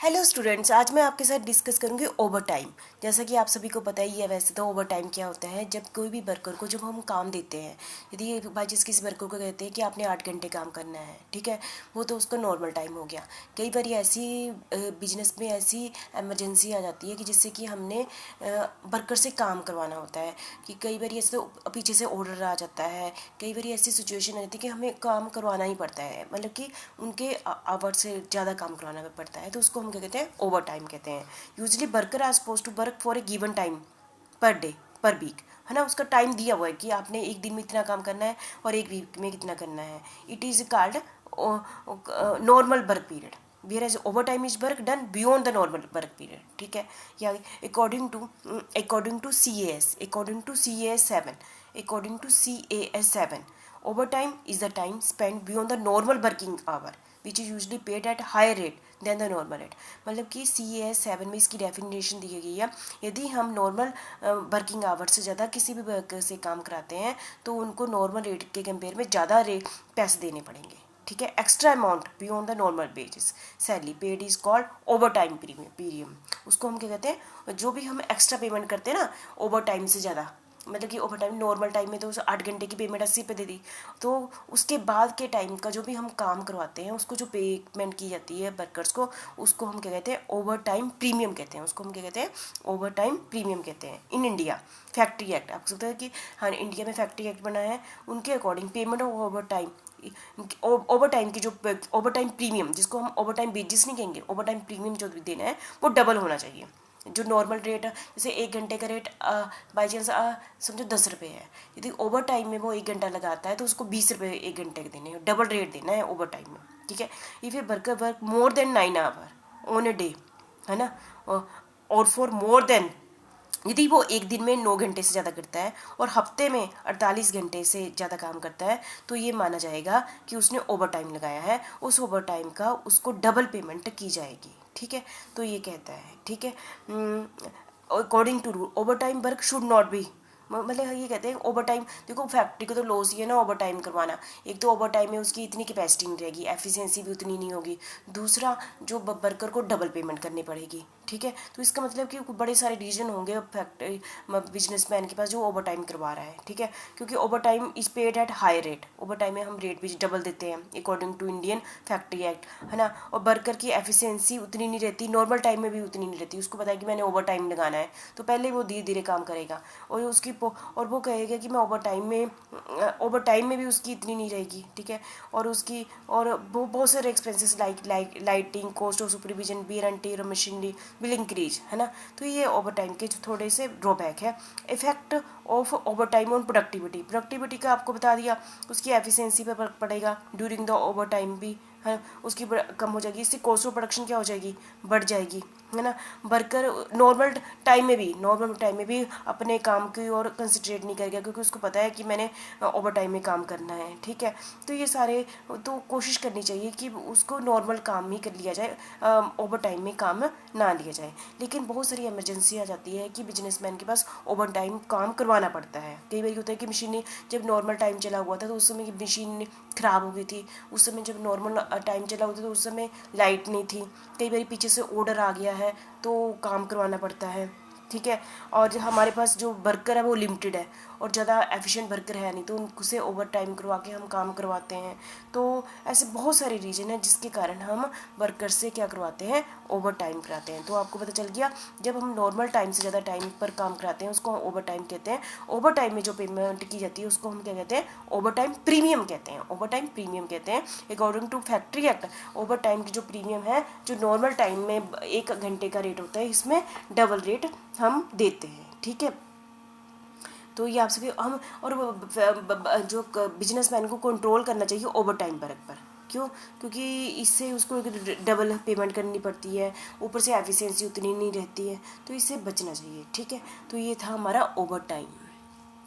Hello students, आज मैं आपके साथ डिस्कस करूंगी ओवर टाइम। जैसा कि आप सभी को पता ही है, वैसे तो ओवर टाइम क्या होता है, जब कोई भी वर्कर को जब हम काम देते हैं, यदि बाई चांस किसी वर्कर को कहते हैं कि आपने 8 घंटे काम करना है, ठीक है, वो तो उसका नॉर्मल टाइम हो गया। कई बार ऐसी बिजनेस में ऐसी एमरजेंसी आ जाती है कि जिससे कि हमने वर्कर से काम करवाना होता है, कि कई बार ऐसे तो पीछे से ऑर्डर आ जाता है, कई बार ऐसी सिचुएशन आ जाती है कि हमें काम करवाना ही पड़ता है, मतलब कि उनके आवर से ज़्यादा काम करवाना पड़ता है, तो उसको हम क्या कहते हैं, ओवर टाइम कहते हैं। Usually worker are supposed to work for a given time per day per week, है ना, उसका टाइम दिया हुआ है कि आपने एक दिन में इतना काम करना है और एक वीक में कितना करना है। It is called normal work period, where as over time is work done beyond the normal work period, ठीक है। या according to C A S 7, over time is the time spend beyond the normal working hour which is usually paid at higher rate than the normal rate. मतलब कि CAS 7 में इसकी definition दी गई है, यदि हम नॉर्मल वर्किंग आवर से ज़्यादा किसी भी वर्कर से काम कराते हैं तो उनको नॉर्मल रेट के कंपेयर में ज़्यादा रेट पैसे देने पड़ेंगे, ठीक है। Extra amount beyond the normal wages salary paid is called over time premium. उसको हम क्या कहते हैं, जो भी हम एक्स्ट्रा पेमेंट करते हैं ना ओवर टाइम से ज़्यादा, मतलब कि ओवर टाइम नॉर्मल टाइम में तो उसे 8 घंटे की पेमेंट 80 पे दे दी, तो उसके बाद के टाइम का जो भी हम काम करवाते हैं उसको जो पेमेंट की जाती है वर्कर्स को, उसको हम क्या कहते हैं, ओवर टाइम प्रीमियम कहते हैं। उसको हम क्या कहते हैं, ओवर टाइम प्रीमियम कहते हैं। इन इंडिया फैक्ट्री एक्ट, आपको सकता है कि हाँ इंडिया में फैक्ट्री एक्ट बना है, उनके according payment of over time की जो ओवर टाइम प्रीमियम, जिसको हम ओवर टाइम वेजेस नहीं कहेंगे, ओवर टाइम प्रीमियम जो भी देना है वो डबल होना चाहिए। जो नॉर्मल रेट है, जैसे 1 घंटे का रेट बाई चांस समझो 10 रुपये है, यदि ओवर टाइम में वो 1 घंटा लगाता है तो उसको 20 रुपये 1 घंटे के देने हैं, डबल रेट देना है ओवर टाइम में, ठीक है। If a worker work more than 9 hour on a day, है ना, और फॉर मोर देन, यदि वो एक दिन में 9 घंटे से ज़्यादा करता है और हफ्ते में 48 घंटे से ज़्यादा काम करता है, तो ये माना जाएगा कि उसने ओवर टाइम लगाया है, उस ओवर टाइम का उसको डबल पेमेंट की जाएगी, ठीक है। तो ये कहता है, ठीक है, according to rule over time work should not be, मतलब ये कहते हैं ओवर टाइम, देखो फैक्ट्री को तो लॉस ही है ना ओवर टाइम करवाना। एक तो ओवर टाइम में उसकी इतनी कैपेसिटी नहीं रहेगी, एफिशिएंसी भी उतनी नहीं होगी, दूसरा जो वर्कर को डबल पेमेंट करनी पड़ेगी, ठीक है। तो इसका मतलब कि बड़े सारे रीजन होंगे फैक्ट्री बिजनेसमैन के पास जो ओवर टाइम करवा रहा है, ठीक है, क्योंकि over time is paid at high rate, over time में हम रेट भी डबल देते हैं according to Indian factory act, है ना। और वर्कर की एफिशिएंसी उतनी नहीं रहती, नॉर्मल टाइम में भी उतनी नहीं रहती, उसको पता है कि मैंने ओवर टाइम लगाना है, तो पहले वो धीरे धीरे काम करेगा और और वो कहेगा कि मैं ओवर टाइम में भी उसकी इतनी नहीं रहेगी, ठीक है। और उसकी और वो बहुत सारे expenses like lighting, cost of supervision, wear and tear machinery will increase, है ना। तो ये ओवर टाइम के थोड़े से ड्रॉबैक है। Effect of over time on productivity का आपको बता दिया, उसकी एफिशिएंसी पर फर्क पड़ेगा ड्यूरिंग द ओवर टाइम भी, है, उसकी कम हो जाएगी, इससे कॉस्ट ऑफ प्रोडक्शन क्या हो जाएगी, बढ़ जाएगी, है ना। वर्कर नॉर्मल टाइम में भी अपने काम की ओर कंसंट्रेट नहीं करेगा, क्योंकि उसको पता है कि मैंने ओवर टाइम में काम करना है, ठीक है। तो ये सारे, तो कोशिश करनी चाहिए कि उसको नॉर्मल काम ही कर लिया जाए, ओवर टाइम में काम ना लिया जाए। लेकिन बहुत सारी इमरजेंसी आ जाती है कि बिजनेसमैन के पास ओवर टाइम काम करवाना पड़ता है। कई बार होता है कि मशीनें, जब नॉर्मल टाइम चला हुआ था तो उस समय की मशीन ख़राब हो गई थी, उस समय जब नॉर्मल टाइम चला हुआ था तो उस समय लाइट नहीं थी, कई बार पीछे से ऑर्डर आ गया है तो काम करवाना पड़ता है, ठीक है। और जो हमारे पास जो वर्कर है वो लिमिटेड है और ज़्यादा एफिशिएंट वर्कर है नहीं, तो उनसे ओवर टाइम करवा के हम काम करवाते हैं। तो ऐसे बहुत सारे रीज़न हैं जिसके कारण हम वर्कर से क्या करवाते हैं, ओवर टाइम कराते हैं। तो आपको पता चल गया, जब हम नॉर्मल टाइम से ज़्यादा टाइम पर काम कराते हैं उसको हम ओवर टाइम कहते हैं। ओवर टाइम में जो पेमेंट की जाती है उसको हम क्या कहते हैं, ओवर टाइम प्रीमियम कहते हैं, ओवर टाइम प्रीमियम कहते हैं। According to factory act, over time की जो प्रीमियम है, जो नॉर्मल टाइम में 1 घंटे का रेट होता है, इसमें डबल रेट हम देते हैं, ठीक है। तो ये आप सभी हम, और जो बिजनेसमैन को कंट्रोल करना चाहिए ओवर टाइम वर्क पर, क्यों, क्योंकि इससे उसको डबल पेमेंट करनी पड़ती है, ऊपर से एफिशिएंसी उतनी नहीं रहती है, तो इससे बचना चाहिए, ठीक है। तो ये था हमारा ओवर टाइम।